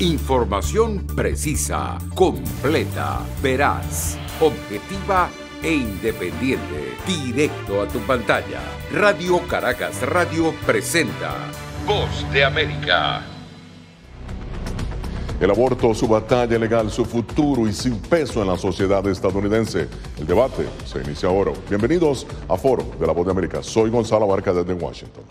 Información precisa, completa, veraz, objetiva e independiente. Directo a tu pantalla. Radio Caracas Radio presenta Voz de América. El aborto, su batalla legal, su futuro y su peso en la sociedad estadounidense. El debate se inicia ahora. Bienvenidos a Foro de la Voz de América. Soy Gonzalo Abarca desde Washington.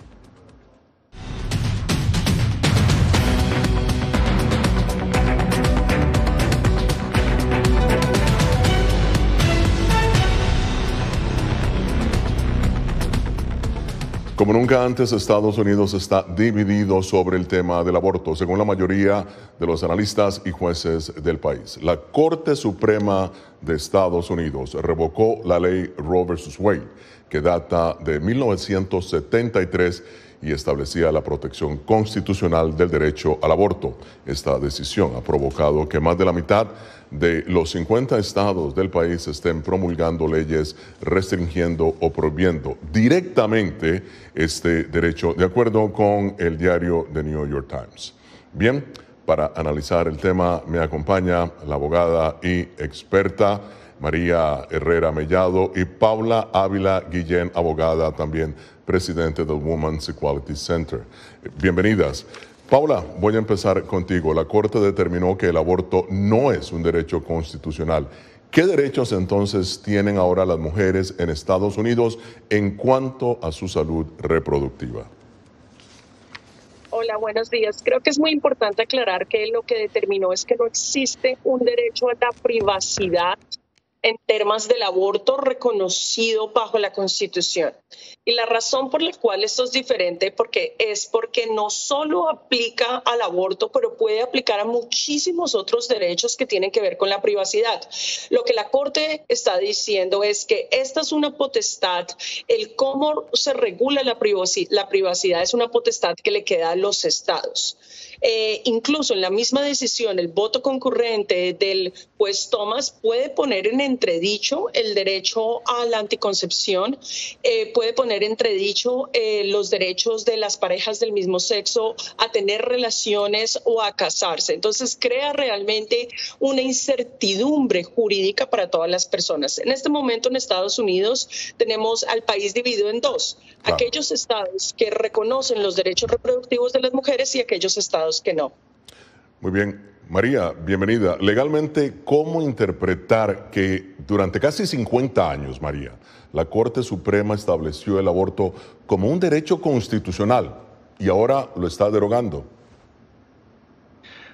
Como nunca antes, Estados Unidos está dividido sobre el tema del aborto, según la mayoría de los analistas y jueces del país. La Corte Suprema de Estados Unidos revocó la ley Roe vs. Wade, que data de 1973 y establecía la protección constitucional del derecho al aborto. Esta decisión ha provocado que más de la mitad de los 50 estados del país estén promulgando leyes restringiendo o prohibiendo directamente este derecho, de acuerdo con el diario The New York Times. Bien, para analizar el tema me acompaña la abogada y experta María Herrera Mellado y Paula Ávila Guillén, abogada también presidente del Women's Equality Center. Bienvenidas. Paula, voy a empezar contigo. La Corte determinó que el aborto no es un derecho constitucional. ¿Qué derechos entonces tienen ahora las mujeres en Estados Unidos en cuanto a su salud reproductiva? Hola, buenos días. Creo que es muy importante aclarar que lo que determinó es que no existe un derecho a la privacidad en temas del aborto reconocido bajo la Constitución. Y la razón por la cual esto es diferente porque no solo aplica al aborto, pero puede aplicar a muchísimos otros derechos que tienen que ver con la privacidad. Lo que la Corte está diciendo es que esta es una potestad, el cómo se regula la privacidad es una potestad que le queda a los estados. Incluso en la misma decisión, el voto concurrente del juez Thomas puede poner en entredicho el derecho a la anticoncepción, puede poner en entredicho los derechos de las parejas del mismo sexo a tener relaciones o a casarse. Entonces crea realmente una incertidumbre jurídica para todas las personas. En este momento en Estados Unidos tenemos al país dividido en dos. Claro. Aquellos estados que reconocen los derechos reproductivos de las mujeres y aquellos estados que no. Muy bien. María, bienvenida. Legalmente, ¿cómo interpretar que durante casi 50 años, María, la Corte Suprema estableció el aborto como un derecho constitucional y ahora lo está derogando?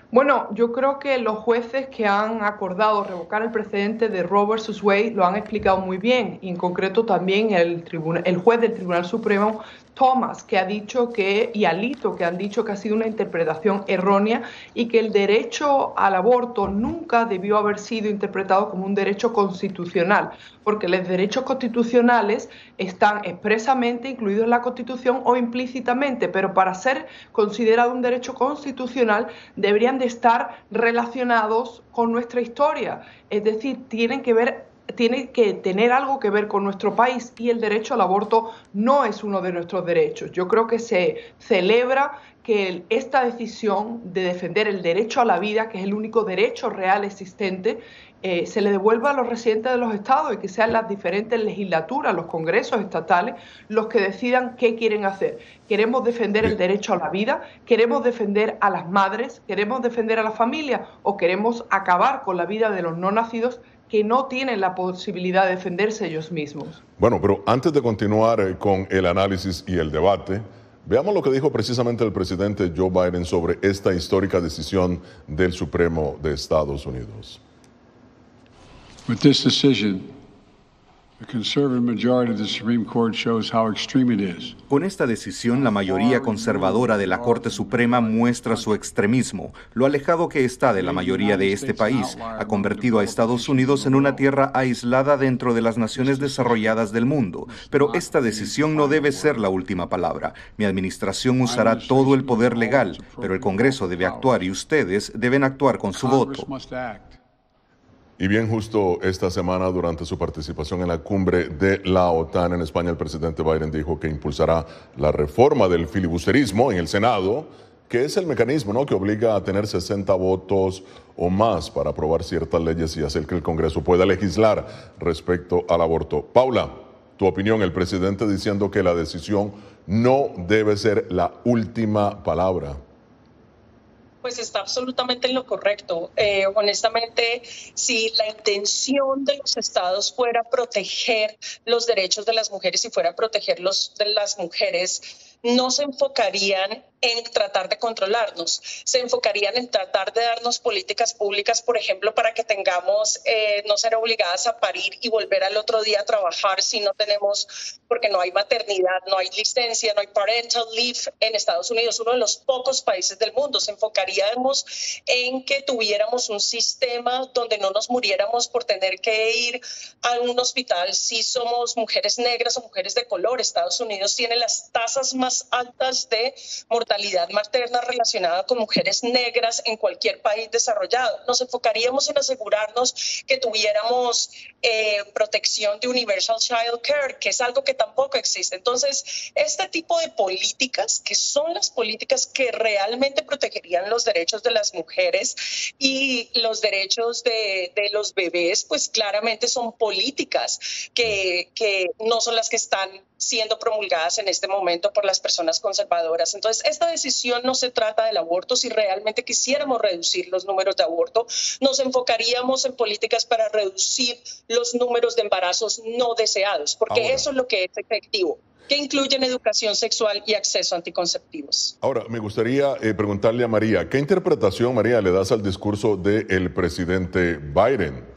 Bueno, yo creo que los jueces que han acordado revocar el precedente de Roe vs. Wade lo han explicado muy bien, y en concreto también el juez del Tribunal Supremo, Thomas, que ha dicho y Alito, que han dicho que ha sido una interpretación errónea y que el derecho al aborto nunca debió haber sido interpretado como un derecho constitucional, porque los derechos constitucionales están expresamente incluidos en la Constitución o implícitamente, pero para ser considerado un derecho constitucional deberían de estar relacionados con nuestra historia, es decir, tiene que tener algo que ver con nuestro país, y el derecho al aborto no es uno de nuestros derechos. Yo creo que se celebra que esta decisión de defender el derecho a la vida, que es el único derecho real existente, se le devuelva a los residentes de los estados y que sean las diferentes legislaturas, los congresos estatales, los que decidan qué quieren hacer. ¿Queremos defender el derecho a la vida? ¿Queremos defender a las madres? ¿Queremos defender a la familia? ¿O queremos acabar con la vida de los no nacidos que no tienen la posibilidad de defenderse ellos mismos? Bueno, pero antes de continuar con el análisis y el debate, veamos lo que dijo precisamente el presidente Joe Biden sobre esta histórica decisión del Supremo de Estados Unidos. With this decision, the conservative majority of the Supreme Court shows how extreme it is. Con esta decisión, la mayoría conservadora de la Corte Suprema muestra su extremismo, lo alejado que está de la mayoría de este país. Ha convertido a Estados Unidos en una tierra aislada dentro de las naciones desarrolladas del mundo. Pero esta decisión no debe ser la última palabra. Mi administración usará todo el poder legal, pero el Congreso debe actuar y ustedes deben actuar con su voto. Y bien, justo esta semana, durante su participación en la cumbre de la OTAN en España, el presidente Biden dijo que impulsará la reforma del filibusterismo en el Senado que es el mecanismo, ¿no?, que obliga a tener 60 votos o más para aprobar ciertas leyes y hacer que el Congreso pueda legislar respecto al aborto. Paula, tu opinión, el presidente diciendo que la decisión no debe ser la última palabra. Pues está absolutamente en lo correcto. Honestamente, si la intención de los estados fuera proteger los derechos de las mujeres y fuera proteger de las mujeres, no se enfocarían en tratar de controlarnos, se enfocarían en tratar de darnos políticas públicas, por ejemplo, para que tengamos, no ser obligadas a parir y volver al otro día a trabajar si no tenemos, porque no hay maternidad, no hay licencia, no hay parental leave en Estados Unidos, uno de los pocos países del mundo. Se enfocaríamos en que tuviéramos un sistema donde no nos muriéramos por tener que ir a un hospital si somos mujeres negras o mujeres de color. Estados Unidos tiene las tasas más altas de mortalidad materna relacionada con mujeres negras en cualquier país desarrollado. Nos enfocaríamos en asegurarnos que tuviéramos protección de Universal Child Care, que es algo que tampoco existe. Entonces, este tipo de políticas, que son las políticas que realmente protegerían los derechos de las mujeres y los derechos de los bebés, pues claramente son políticas que no son las que están siendo promulgadas en este momento por las personas conservadoras. Entonces, esta decisión no se trata del aborto. Si realmente quisiéramos reducir los números de aborto, nos enfocaríamos en políticas para reducir los números de embarazos no deseados, porque eso es lo que es efectivo, que incluyen educación sexual y acceso a anticonceptivos. Ahora, me gustaría preguntarle a María, ¿qué interpretación, María, le das al discurso del presidente Biden?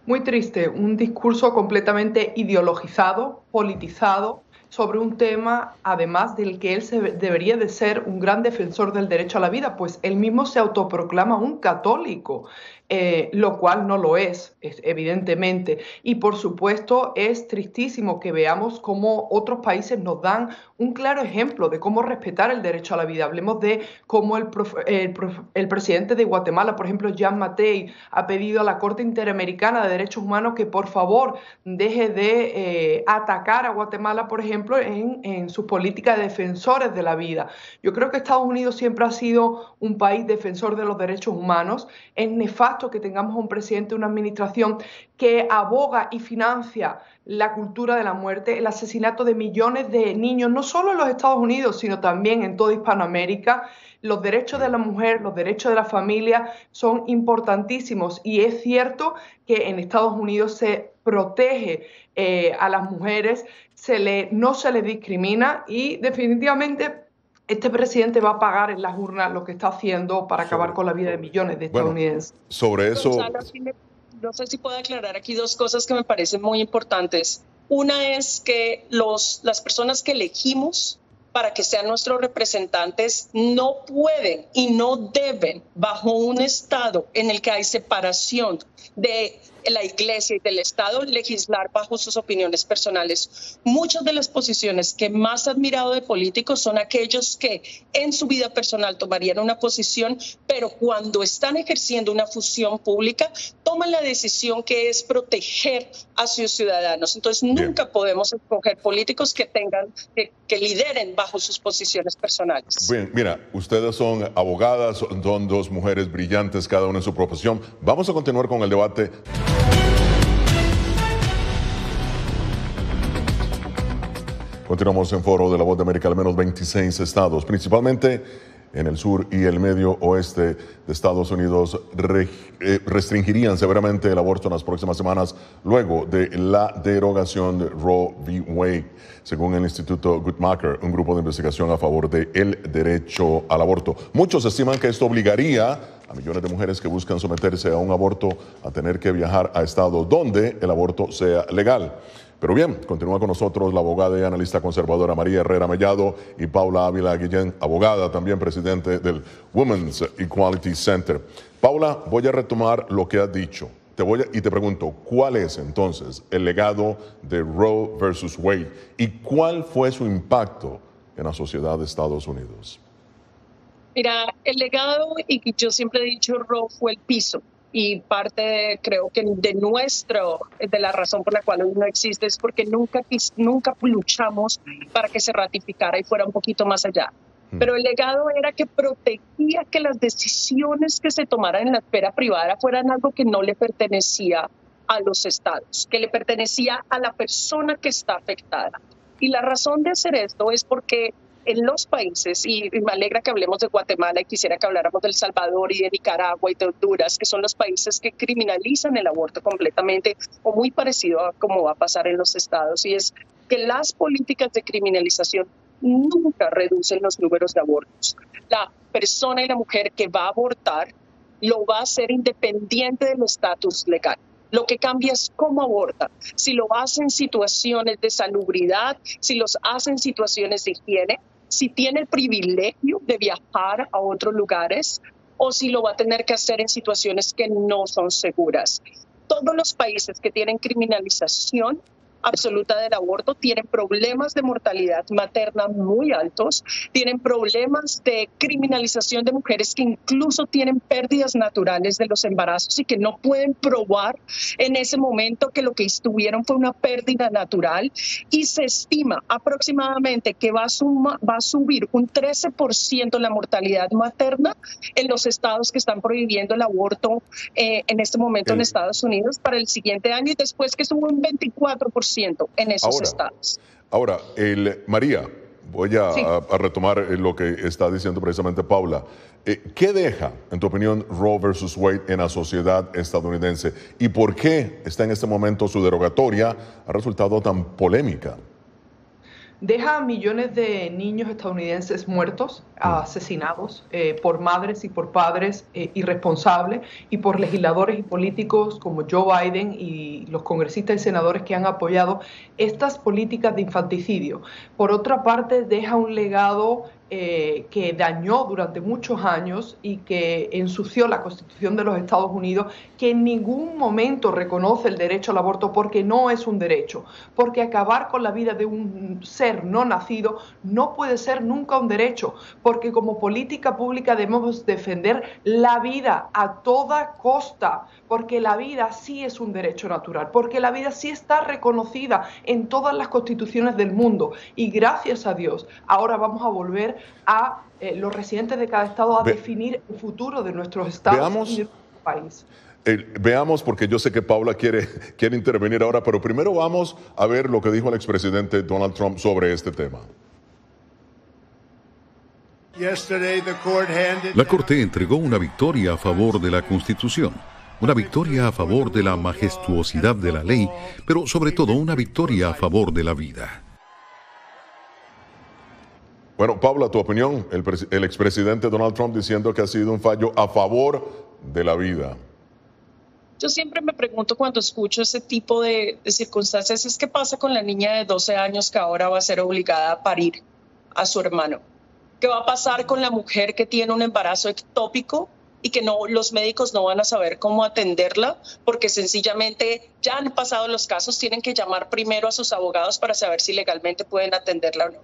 Muy triste, un discurso completamente ideologizado, politizado, sobre un tema, además del que él debería de ser un gran defensor del derecho a la vida, pues él mismo se autoproclama un católico, lo cual no lo es, evidentemente. Y por supuesto es tristísimo que veamos cómo otros países nos dan un claro ejemplo de cómo respetar el derecho a la vida. Hablemos de cómo el presidente de Guatemala, por ejemplo, Jean Mattei, ha pedido a la Corte Interamericana de Derechos Humanos que por favor deje de atacar a Guatemala, por ejemplo, en su política de defensores de la vida. Yo creo que Estados Unidos siempre ha sido un país defensor de los derechos humanos. Es nefasto que tengamos un presidente, una administración que aboga y financia la cultura de la muerte, el asesinato de millones de niños, no solo en los Estados Unidos, sino también en toda Hispanoamérica. Los derechos de la mujer, los derechos de la familia son importantísimos y es cierto que en Estados Unidos se protege a las mujeres, no se les discrimina y definitivamente este presidente va a pagar en las urnas lo que está haciendo para acabar con la vida de millones de estadounidenses. Bueno, sobre eso... Gonzalo, no sé si puedo aclarar aquí dos cosas que me parecen muy importantes. Una es que las personas que elegimos para que sean nuestros representantes no pueden y no deben, bajo un Estado en el que hay separación de la Iglesia y del Estado, legislar bajo sus opiniones personales. Muchas de las posiciones que más he admirado de políticos son aquellos que en su vida personal tomarían una posición, pero cuando están ejerciendo una función pública, toman la decisión que es proteger a sus ciudadanos. Entonces, nunca podemos escoger políticos que lideren bajo sus posiciones personales. Bien, mira, ustedes son abogadas, son dos mujeres brillantes, cada una en su profesión. Vamos a continuar con el debate. Continuamos en Foro de la Voz de América. Al menos 26 estados, principalmente en el sur y el medio oeste de Estados Unidos, restringirían severamente el aborto en las próximas semanas luego de la derogación de Roe v. Wade, según el Instituto Guttmacher, un grupo de investigación a favor del derecho al aborto. Muchos estiman que esto obligaría a millones de mujeres que buscan someterse a un aborto a tener que viajar a estados donde el aborto sea legal. Pero bien, continúa con nosotros la abogada y analista conservadora María Herrera Mellado y Paula Ávila Guillén, abogada, también presidente del Women's Equality Center. Paula, voy a retomar lo que has dicho. Y te pregunto, ¿cuál es entonces el legado de Roe versus Wade y cuál fue su impacto en la sociedad de Estados Unidos? Mira, el legado, y yo siempre he dicho, Roe fue el piso. Y parte, creo que de la razón por la cual hoy no existe es porque nunca luchamos para que se ratificara y fuera un poquito más allá. Pero el legado era que protegía que las decisiones que se tomaran en la esfera privada fueran algo que no le pertenecía a los estados, que le pertenecía a la persona que está afectada. Y la razón de hacer esto es porque en los países, y me alegra que hablemos de Guatemala y quisiera que habláramos de El Salvador y de Nicaragua y de Honduras, que son los países que criminalizan el aborto completamente o muy parecido a cómo va a pasar en los estados, y es que las políticas de criminalización nunca reducen los números de abortos. La persona y la mujer que va a abortar lo va a hacer independiente del estatus legal. Lo que cambia es cómo aborta, si lo hace en situaciones de salubridad, si los hace en situaciones de higiene, si tiene el privilegio de viajar a otros lugares o si lo va a tener que hacer en situaciones que no son seguras. Todos los países que tienen criminalización absoluta del aborto tienen problemas de mortalidad materna muy altos, tienen problemas de criminalización de mujeres que incluso tienen pérdidas naturales de los embarazos y que no pueden probar en ese momento que lo que tuvieron fue una pérdida natural, y se estima aproximadamente que va a subir un 13% la mortalidad materna en los estados que están prohibiendo el aborto en este momento en Estados Unidos para el siguiente año, y después que sube un 24% en esos estados. Ahora, María, voy a retomar lo que está diciendo precisamente Paula. ¿Qué deja, en tu opinión, Roe versus Wade en la sociedad estadounidense? ¿Y por qué está en este momento su derogatoria ha resultado tan polémica? Deja a millones de niños estadounidenses muertos, asesinados por madres y por padres irresponsables y por legisladores y políticos como Joe Biden y los congresistas y senadores que han apoyado estas políticas de infanticidio. Por otra parte, deja un legado que dañó durante muchos años y que ensució la Constitución de los Estados Unidos, que en ningún momento reconoce el derecho al aborto porque no es un derecho, porque acabar con la vida de un ser no nacido no puede ser nunca un derecho, porque como política pública debemos defender la vida a toda costa, porque la vida sí es un derecho natural, porque la vida sí está reconocida en todas las constituciones del mundo, y gracias a Dios ahora vamos a volver a los residentes de cada estado a definir el futuro de nuestros estados y de nuestro país. Veamos, porque yo sé que Paula quiere intervenir ahora, pero primero vamos a ver lo que dijo el expresidente Donald Trump sobre este tema. La Corte entregó una victoria a favor de la Constitución, una victoria a favor de la majestuosidad de la ley, pero sobre todo una victoria a favor de la vida. Bueno, Paula, tu opinión, el expresidente Donald Trump diciendo que ha sido un fallo a favor de la vida. Yo siempre me pregunto cuando escucho ese tipo de circunstancias, ¿qué pasa con la niña de 12 años que ahora va a ser obligada a parir a su hermano? ¿Qué va a pasar con la mujer que tiene un embarazo ectópico y que los médicos no van a saber cómo atenderla porque sencillamente ya han pasado los casos, tienen que llamar primero a sus abogados para saber si legalmente pueden atenderla o no?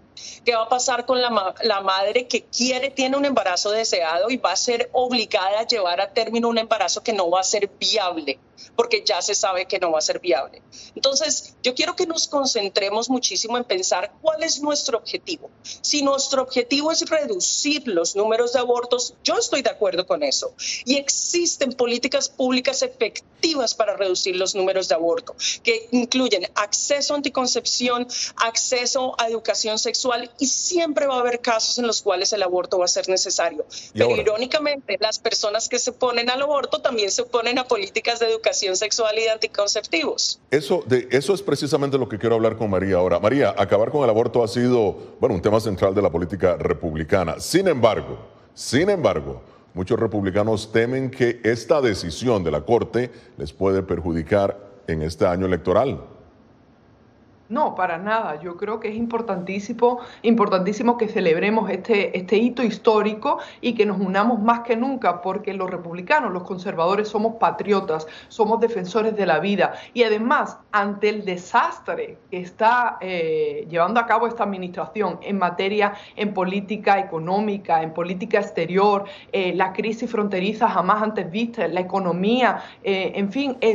¿Qué va a pasar con la madre que tiene un embarazo deseado y va a ser obligada a llevar a término un embarazo que no va a ser viable? Porque ya se sabe que no va a ser viable. Entonces, yo quiero que nos concentremos muchísimo en pensar cuál es nuestro objetivo. Si nuestro objetivo es reducir los números de abortos, yo estoy de acuerdo con eso. Y existen políticas públicas efectivas para reducir los números de aborto, que incluyen acceso a anticoncepción, acceso a educación sexual, y siempre va a haber casos en los cuales el aborto va a ser necesario. Pero irónicamente, las personas que se oponen al aborto también se oponen a políticas de educación sexual y de anticonceptivos. Eso es precisamente lo que quiero hablar con María ahora. María, acabar con el aborto ha sido, un tema central de la política republicana. Sin embargo, muchos republicanos temen que esta decisión de la Corte les puede perjudicar en este año electoral. No, para nada. Yo creo que es importantísimo que celebremos este hito histórico y que nos unamos más que nunca, porque los republicanos, los conservadores, somos patriotas, somos defensores de la vida, y además, ante el desastre que está llevando a cabo esta administración en política económica, en política exterior, la crisis fronteriza jamás antes vista, la economía,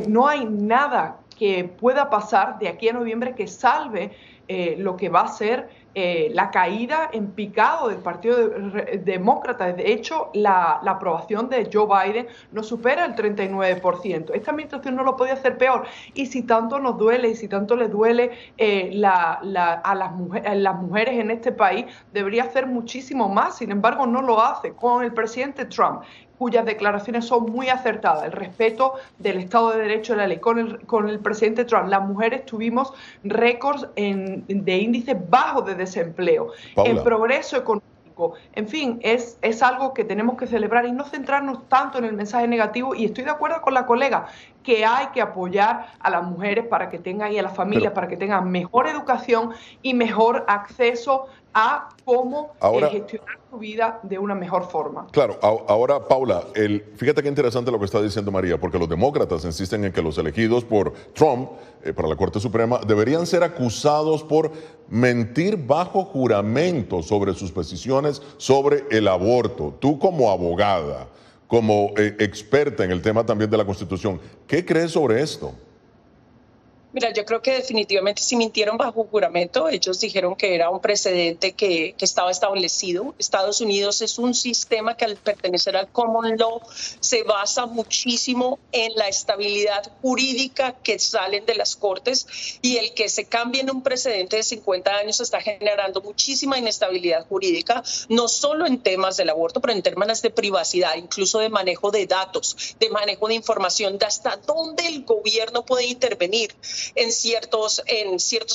no hay nada que pueda pasar de aquí a noviembre que salve lo que va a ser la caída en picado del Partido Demócrata. De hecho, la aprobación de Joe Biden no supera el 39%. Esta administración no lo podía hacer peor. Y si tanto nos duele, y si tanto les duele a las mujeres en este país, debería hacer muchísimo más. Sin embargo, no lo hace. Con el presidente Trump, cuyas declaraciones son muy acertadas, el respeto del Estado de Derecho y la ley. Con el presidente Trump, las mujeres tuvimos récords de índices bajos de desempleo, Paula, en progreso económico. En fin, es algo que tenemos que celebrar y no centrarnos tanto en el mensaje negativo. Y estoy de acuerdo con la colega que hay que apoyar a las mujeres para que tengan, y a las familias para que tengan mejor educación y mejor acceso a cómo gestionar su vida de una mejor forma. Claro, ahora, Paula, fíjate qué interesante lo que está diciendo María, porque los demócratas insisten en que los elegidos por Trump para la Corte Suprema deberían ser acusados por mentir bajo juramento sobre sus posiciones sobre el aborto. Tú, como abogada, como experta en el tema también de la Constitución, ¿qué crees sobre esto? Mira, yo creo que definitivamente si mintieron bajo juramento, ellos dijeron que era un precedente que estaba establecido. Estados Unidos es un sistema que al pertenecer al common law se basa muchísimo en la estabilidad jurídica que salen de las cortes, y el que se cambie en un precedente de 50 años está generando muchísima inestabilidad jurídica, no solo en temas del aborto, pero en temas de privacidad, incluso de manejo de datos, de manejo de información, de hasta dónde el gobierno puede intervenir en ciertos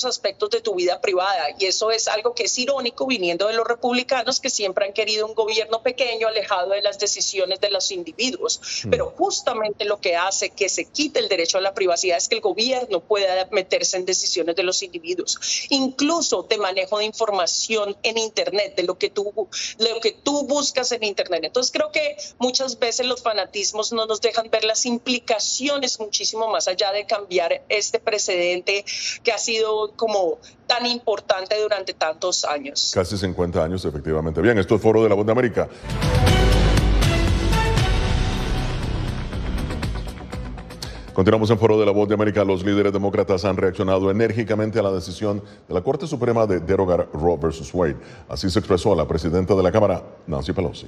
aspectos de tu vida privada. Y eso es algo que es irónico viniendo de los republicanos, que siempre han querido un gobierno pequeño, alejado de las decisiones de los individuos. Pero justamente lo que hace que se quite el derecho a la privacidad es que el gobierno pueda meterse en decisiones de los individuos, incluso de manejo de información en Internet, de lo que tú buscas en Internet. Entonces creo que muchas veces los fanatismos no nos dejan ver las implicaciones muchísimo más allá de cambiar este precedente que ha sido como tan importante durante tantos años. Casi 50 años, efectivamente. Bien, esto es Foro de la Voz de América. Continuamos en Foro de la Voz de América. Los líderes demócratas han reaccionado enérgicamente a la decisión de la Corte Suprema de derogar Roe versus Wade. Así se expresó la presidenta de la Cámara, Nancy Pelosi.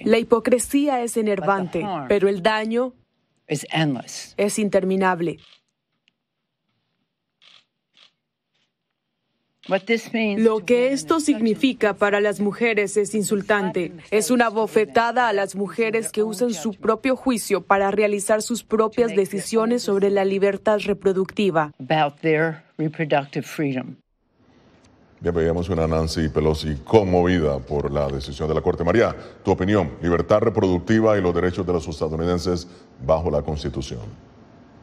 La hipocresía es enervante, pero el daño es interminable. Lo que esto significa para las mujeres es insultante. Es una bofetada a las mujeres que usan su propio juicio para realizar sus propias decisiones sobre la libertad reproductiva. Bien, veíamos una Nancy Pelosi conmovida por la decisión de la Corte. María, tu opinión, libertad reproductiva y los derechos de los estadounidenses bajo la Constitución.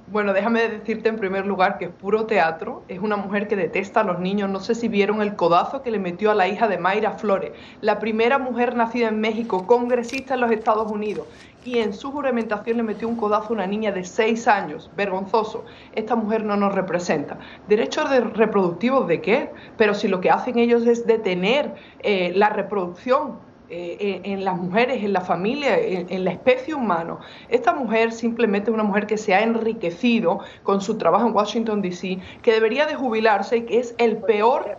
Bueno, déjame decirte en primer lugar que es puro teatro. Es una mujer que detesta a los niños. No sé si vieron el codazo que le metió a la hija de Mayra Flores, la primera mujer nacida en México, congresista en los Estados Unidos. Y en su juramentación le metió un codazo a una niña de 6 años. Vergonzoso. Esta mujer no nos representa. ¿Derechos reproductivos de qué? Pero si lo que hacen ellos es detener la reproducción en las mujeres, en la familia, en la especie humana. Esta mujer simplemente es una mujer que se ha enriquecido con su trabajo en Washington, D.C., que debería de jubilarse y que es el peor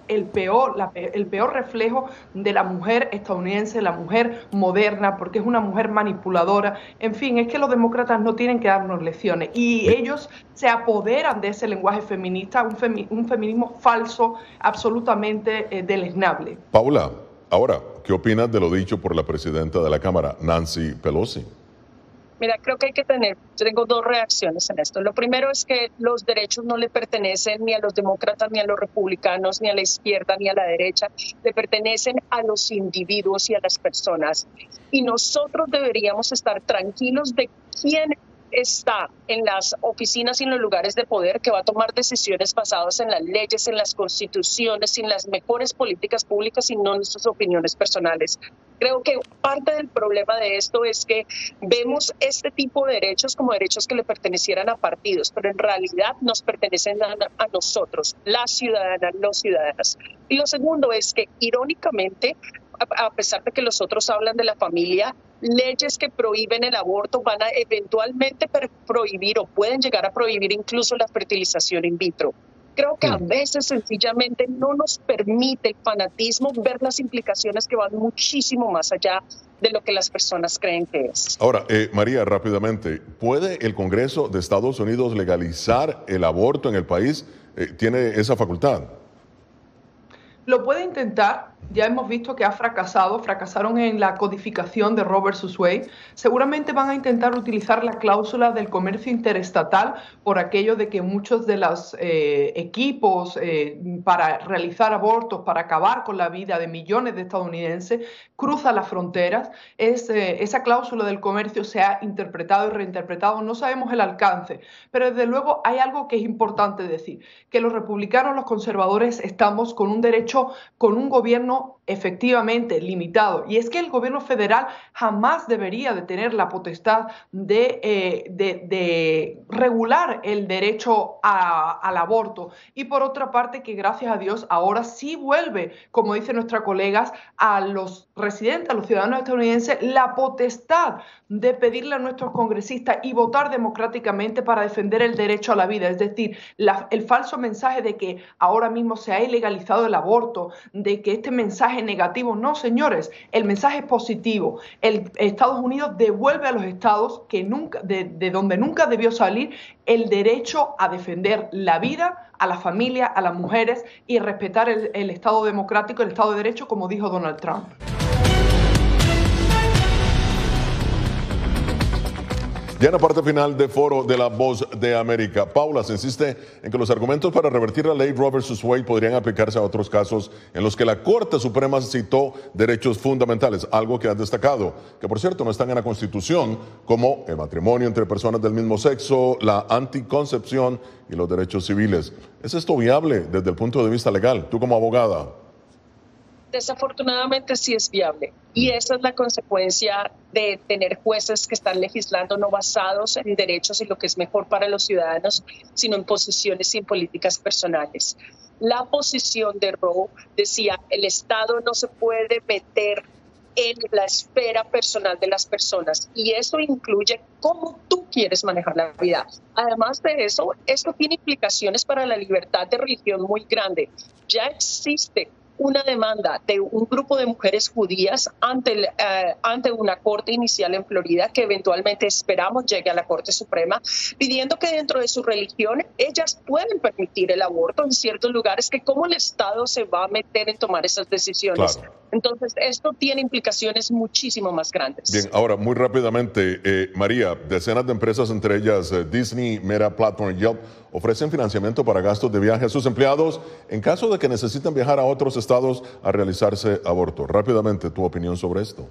reflejo de la mujer estadounidense, la mujer moderna, porque es una mujer manipuladora. En fin, es que los demócratas no tienen que darnos lecciones y ellos se apoderan de ese lenguaje feminista, un feminismo falso, absolutamente deleznable. Paula, ahora, ¿qué opinas de lo dicho por la presidenta de la Cámara, Nancy Pelosi? Mira, creo que tengo dos reacciones en esto. Lo primero es que los derechos no le pertenecen ni a los demócratas, ni a los republicanos, ni a la izquierda, ni a la derecha. Le pertenecen a los individuos y a las personas. Y nosotros deberíamos estar tranquilos de quién está en las oficinas y en los lugares de poder, que va a tomar decisiones basadas en las leyes, en las constituciones, en las mejores políticas públicas y no en nuestras opiniones personales. Creo que parte del problema de esto es que vemos este tipo de derechos como derechos que le pertenecieran a partidos, pero en realidad nos pertenecen a nosotros, las ciudadanas, los ciudadanos. Y lo segundo es que, irónicamente, a pesar de que los otros hablan de la familia, leyes que prohíben el aborto van a eventualmente prohibir o pueden llegar a prohibir incluso la fertilización in vitro. Creo que a veces sencillamente no nos permite el fanatismo ver las implicaciones que van muchísimo más allá de lo que las personas creen que es. Ahora, María, rápidamente, ¿puede el Congreso de Estados Unidos legalizar el aborto en el país? ¿Tiene esa facultad? Lo puede intentar, ya hemos visto que fracasaron en la codificación de Roe vs. Wade. Seguramente van a intentar utilizar la cláusula del comercio interestatal por aquello de que muchos de los equipos para realizar abortos, para acabar con la vida de millones de estadounidenses, cruzan las fronteras. Esa cláusula del comercio se ha interpretado y reinterpretado, no sabemos el alcance, pero desde luego hay algo que es importante decir, que los republicanos, los conservadores, estamos con un derecho, con un gobierno efectivamente limitado, y es que el gobierno federal jamás debería de tener la potestad de regular el derecho al aborto, y por otra parte que gracias a Dios ahora sí vuelve, como dicen nuestras colegas, a los residentes, a los ciudadanos estadounidenses, la potestad de pedirle a nuestros congresistas y votar democráticamente para defender el derecho a la vida. Es decir, el falso mensaje de que ahora mismo se ha ilegalizado el aborto, de que este mensaje negativo, no señores, el mensaje es positivo. Estados Unidos devuelve a los estados de donde nunca debió salir el derecho a defender la vida, a la familia, a las mujeres y respetar el Estado democrático, el Estado de Derecho, como dijo Donald Trump. Ya en la parte final de Foro de la Voz de América, Paula se insiste en que los argumentos para revertir la ley Roe vs. Wade podrían aplicarse a otros casos en los que la Corte Suprema citó derechos fundamentales, algo que has destacado, que por cierto no están en la Constitución, como el matrimonio entre personas del mismo sexo, la anticoncepción y los derechos civiles. ¿Es esto viable desde el punto de vista legal, tú como abogada? Desafortunadamente sí es viable, y esa es la consecuencia de tener jueces que están legislando no basados en derechos y lo que es mejor para los ciudadanos, sino en posiciones y en políticas personales. La posición de Roe decía, el Estado no se puede meter en la esfera personal de las personas, y eso incluye cómo tú quieres manejar la vida. Además de eso, esto tiene implicaciones para la libertad de religión muy grande. Ya existe una demanda de un grupo de mujeres judías ante una corte inicial en Florida, que eventualmente esperamos llegue a la Corte Suprema, pidiendo que dentro de su religión ellas pueden permitir el aborto en ciertos lugares, que cómo el Estado se va a meter en tomar esas decisiones. Claro. Entonces, esto tiene implicaciones muchísimo más grandes. Bien, ahora, muy rápidamente, María, decenas de empresas, entre ellas Disney, Meta Platform y Yelp, ofrecen financiamiento para gastos de viaje a sus empleados en caso de que necesiten viajar a otros estados a realizarse aborto. Rápidamente, tu opinión sobre esto.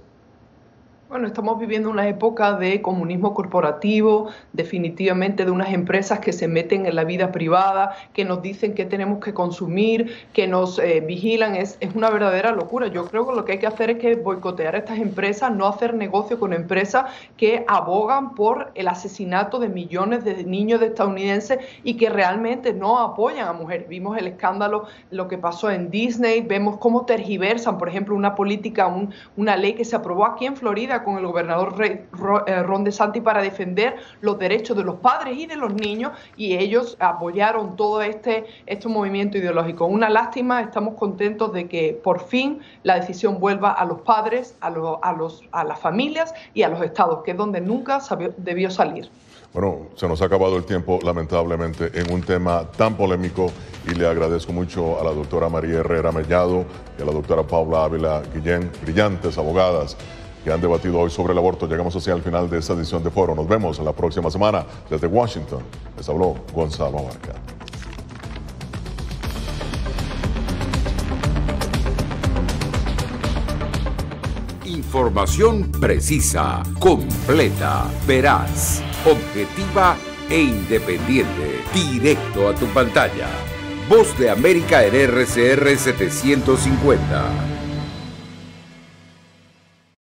Bueno, estamos viviendo una época de comunismo corporativo, definitivamente de unas empresas que se meten en la vida privada, que nos dicen qué tenemos que consumir, que nos vigilan. Es una verdadera locura. Yo creo que lo que hay que hacer es que boicotear a estas empresas, no hacer negocio con empresas que abogan por el asesinato de millones de niños estadounidenses y que realmente no apoyan a mujeres. Vimos el escándalo, lo que pasó en Disney, vemos cómo tergiversan, por ejemplo, una política, una ley que se aprobó aquí en Florida con el gobernador Ron DeSantis para defender los derechos de los padres y de los niños, y ellos apoyaron todo este movimiento ideológico. Una lástima, estamos contentos de que por fin la decisión vuelva a los padres, a las familias y a los estados, que es donde nunca debió salir. Bueno, se nos ha acabado el tiempo, lamentablemente, en un tema tan polémico, y le agradezco mucho a la doctora María Herrera Mellado y a la doctora Paula Ávila Guillén, brillantes abogadas, que han debatido hoy sobre el aborto. Llegamos así al final de esta edición de Foro. Nos vemos la próxima semana. Desde Washington, les habló Gonzalo Abarca. Información precisa, completa, veraz, objetiva e independiente. Directo a tu pantalla. Voz de América en RCR 750.